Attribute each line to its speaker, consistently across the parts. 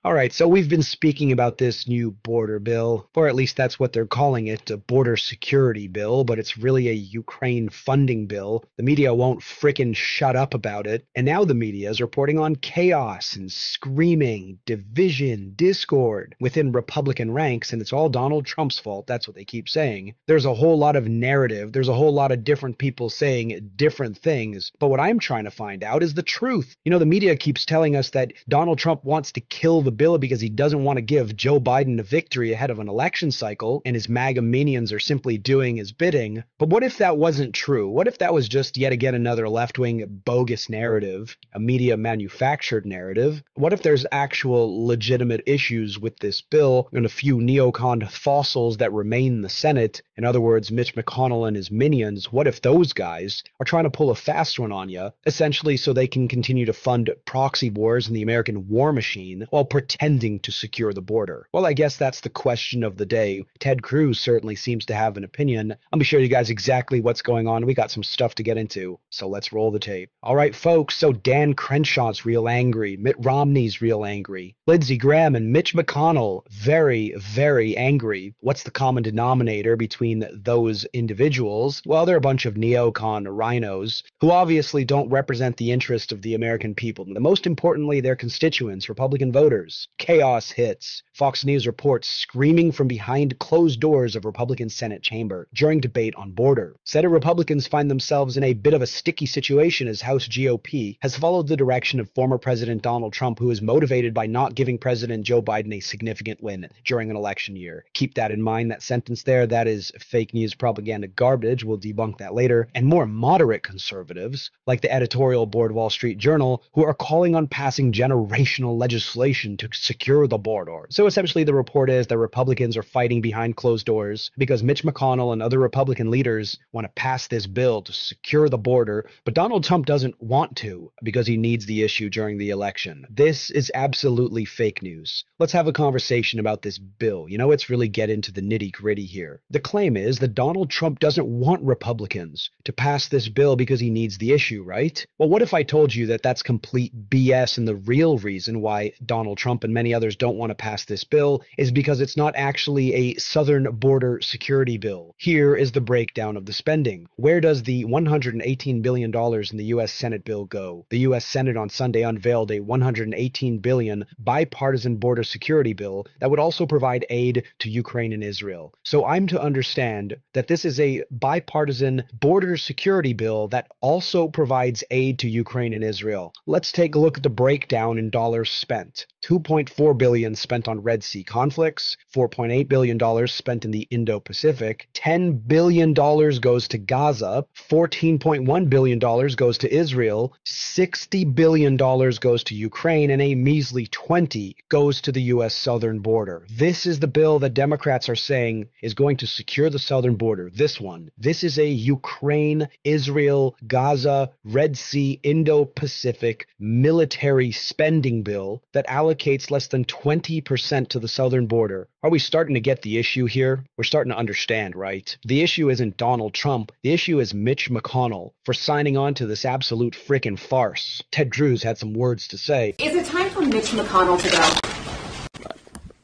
Speaker 1: All right, so we've been speaking about this new border bill, or at least that's what they're calling it, a border security bill, but it's really a Ukraine funding bill. The media won't frickin' shut up about it, and now the media is reporting on chaos and screaming, division, discord within Republican ranks, and it's all Donald Trump's fault. That's what they keep saying. There's a whole lot of narrative, there's a whole lot of different people saying different things, but what I'm trying to find out is the truth. You know, the media keeps telling us that Donald Trump wants to kill the bill because he doesn't want to give Joe Biden a victory ahead of an election cycle, and his MAGA minions are simply doing his bidding. But what if that wasn't true? What if that was just yet again another left-wing bogus narrative, a media manufactured narrative? What if there's actual legitimate issues with this bill and a few neocon fossils that remain in the Senate, in other words, Mitch McConnell and his minions? What if those guys are trying to pull a fast one on you, essentially so they can continue to fund proxy wars in the American war machine while pretending to secure the border? Well, I guess that's the question of the day. Ted Cruz certainly seems to have an opinion. I'll be showing you guys exactly what's going on. We got some stuff to get into, so let's roll the tape. All right, folks, so Dan Crenshaw's real angry. Mitt Romney's real angry. Lindsey Graham and Mitch McConnell, very, very angry. What's the common denominator between those individuals? Well, they're a bunch of neocon rhinos who obviously don't represent the interest of the American people. Most importantly, their constituents, Republican voters. Chaos hits. Fox News reports screaming from behind closed doors of Republican Senate chamber during debate on border. Senate Republicans find themselves in a bit of a sticky situation as House GOP has followed the direction of former President Donald Trump, who is motivated by not giving President Joe Biden a significant win during an election year. Keep that in mind, that sentence there. That is fake news propaganda garbage. We'll debunk that later. And more moderate conservatives, like the editorial board Wall Street Journal, who are calling on passing generational legislation to secure the border. So essentially the report is that Republicans are fighting behind closed doors because Mitch McConnell and other Republican leaders want to pass this bill to secure the border, but Donald Trump doesn't want to because he needs the issue during the election. This is absolutely fake news. Let's have a conversation about this bill. You know, let's really get into the nitty-gritty here. The claim is that Donald Trump doesn't want Republicans to pass this bill because he needs the issue, right? Well, what if I told you that that's complete BS and the real reason why Donald Trump and many others don't want to pass this bill is because it's not actually a southern border security bill? Here is the breakdown of the spending. Where does the $118 billion in the U.S. Senate bill go? The U.S. Senate on Sunday unveiled a $118 billion bipartisan border security bill that would also provide aid to Ukraine and Israel. So I'm to understand that this is a bipartisan border security bill that also provides aid to Ukraine and Israel. Let's take a look at the breakdown in dollars spent. $2.4 billion spent on Red Sea conflicts, $4.8 billion spent in the Indo-Pacific, $10 billion goes to Gaza, $14.1 billion goes to Israel, $60 billion goes to Ukraine, and a measly $20 goes to the U.S. southern border. This is the bill that Democrats are saying is going to secure the southern border. This one. This is a Ukraine, Israel, Gaza, Red Sea, Indo-Pacific military spending bill that allocates less than 20% to the southern border. Are we starting to get the issue here? We're starting to understand, right? The issue isn't Donald Trump. The issue is Mitch McConnell for signing on to this absolute frickin' farce. Ted Cruz had some words to say.
Speaker 2: Is it time for Mitch McConnell to go?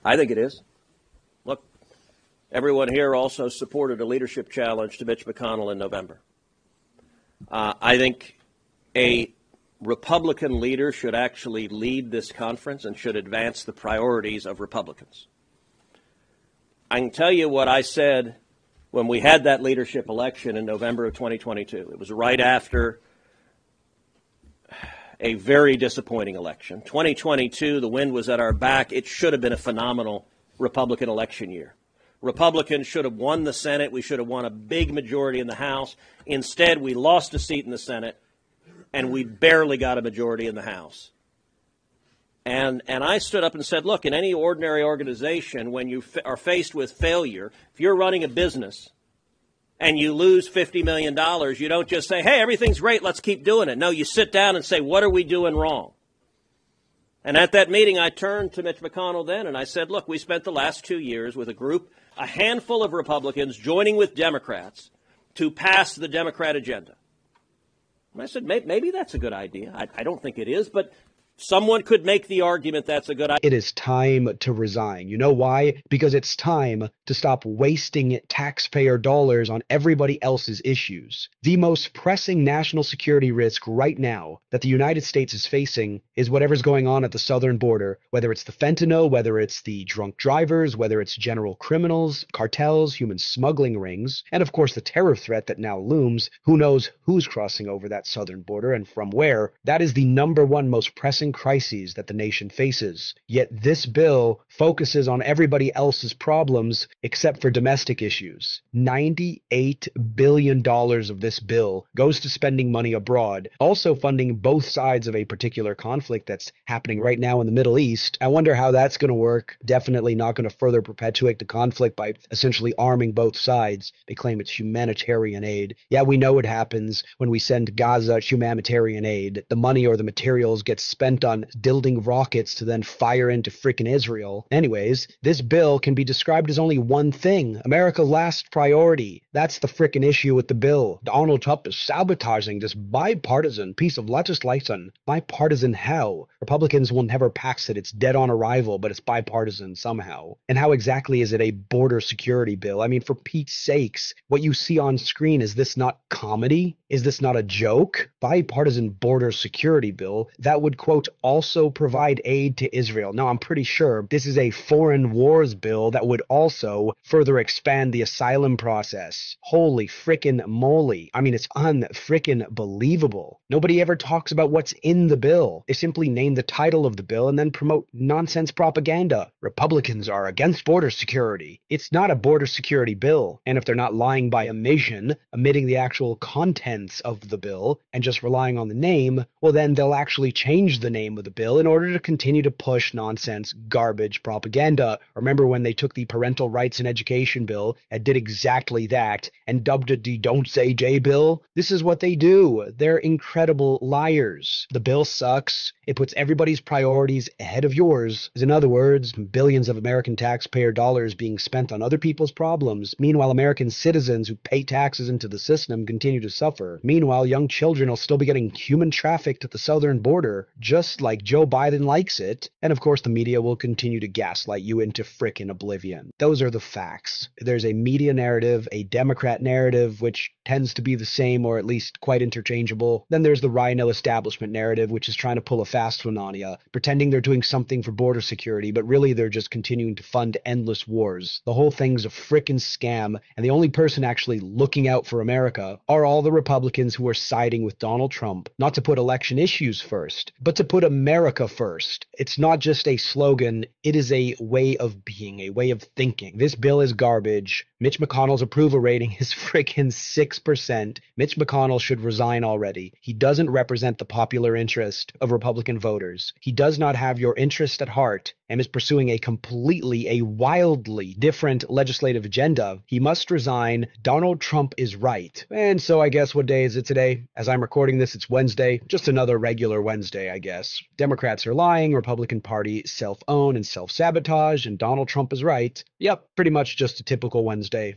Speaker 3: I think it is. Look, everyone here also supported a leadership challenge to Mitch McConnell in November. I think a Republican leader should actually lead this conference and should advance the priorities of Republicans. I can tell you what I said when we had that leadership election in November of 2022. It was right after a very disappointing election. 2022, the wind was at our back. It should have been a phenomenal Republican election year. Republicans should have won the Senate. We should have won a big majority in the House. Instead, we lost a seat in the Senate, and we barely got a majority in the House. And I stood up and said, look, in any ordinary organization, when you are faced with failure, if you're running a business and you lose $50 million, you don't just say, hey, everything's great, let's keep doing it. No, you sit down and say, what are we doing wrong? And at that meeting, I turned to Mitch McConnell then and I said, look, we spent the last 2 years with a handful of Republicans joining with Democrats to pass the Democrat agenda. And I said, maybe that's a good idea. I don't think it is, but Someone could make the argument that's a good idea.
Speaker 1: It is time to resign. You know why? Because it's time to stop wasting taxpayer dollars on everybody else's issues. The most pressing national security risk right now that the United States is facing is whatever's going on at the southern border, whether it's the fentanyl, whether it's the drunk drivers, whether it's general criminals, cartels, human smuggling rings, and of course the terror threat that now looms. Who knows who's crossing over that southern border and from where? That is the number one most pressing crises that the nation faces. Yet this bill focuses on everybody else's problems except for domestic issues. $98 billion of this bill goes to spending money abroad, also funding both sides of a particular conflict that's happening right now in the Middle East. I wonder how that's going to work. Definitely not going to further perpetuate the conflict by essentially arming both sides. They claim it's humanitarian aid. Yeah, we know what happens when we send Gaza humanitarian aid. The money or the materials get spent on building rockets to then fire into frickin' Israel. Anyways, this bill can be described as only one thing: America's last priority. That's the frickin' issue with the bill. Donald Trump is sabotaging this bipartisan piece of legislation. Bipartisan how? Republicans will never pass it. It's dead on arrival, but it's bipartisan somehow. And how exactly is it a border security bill? I mean, for Pete's sakes, what you see on screen, is this not comedy? Is this not a joke? Bipartisan border security bill that would, quote, also provide aid to Israel. Now, I'm pretty sure this is a foreign wars bill that would also further expand the asylum process. Holy frickin' moly. I mean, it's unfrickin' believable. Nobody ever talks about what's in the bill. They simply name the title of the bill and then promote nonsense propaganda. Republicans are against border security. It's not a border security bill. And if they're not lying by omission, omitting the actual contents of the bill, and just relying on the name, well, then they'll actually change the name of the bill in order to continue to push nonsense, garbage propaganda. Remember when they took the parental rights in education bill and did exactly that and dubbed it the Don't Say J bill? This is what they do. They're incredible liars. The bill sucks. It puts everybody's priorities ahead of yours. In other words, billions of American taxpayer dollars being spent on other people's problems. Meanwhile, American citizens who pay taxes into the system continue to suffer. Meanwhile, young children will still be getting human trafficked at the southern border, just like Joe Biden likes it. And of course, the media will continue to gaslight you into frickin' oblivion. Those are the facts. There's a media narrative, a Democrat narrative, which tends to be the same or at least quite interchangeable. Then there's the Rhino establishment narrative, which is trying to pull a fast one on you, pretending they're doing something for border security, but really they're just continuing to fund endless wars. The whole thing's a frickin' scam, and the only person actually looking out for America are all the Republicans who are siding with Donald Trump, not to put election issues first, but to put America first. It's not just a slogan, it is a way of being, a way of thinking. This bill is garbage. Mitch McConnell's approval rating is frickin' 6%. Mitch McConnell should resign already. He doesn't represent the popular interest of Republican voters. He does not have your interest at heart and is pursuing a wildly different legislative agenda. He must resign. Donald Trump is right. And so I guess what day is it today? As I'm recording this, it's Wednesday. Just another regular Wednesday, I guess. Democrats are lying, Republican Party self-own and self-sabotage, and Donald Trump is right. Yep, pretty much just a typical Wednesday.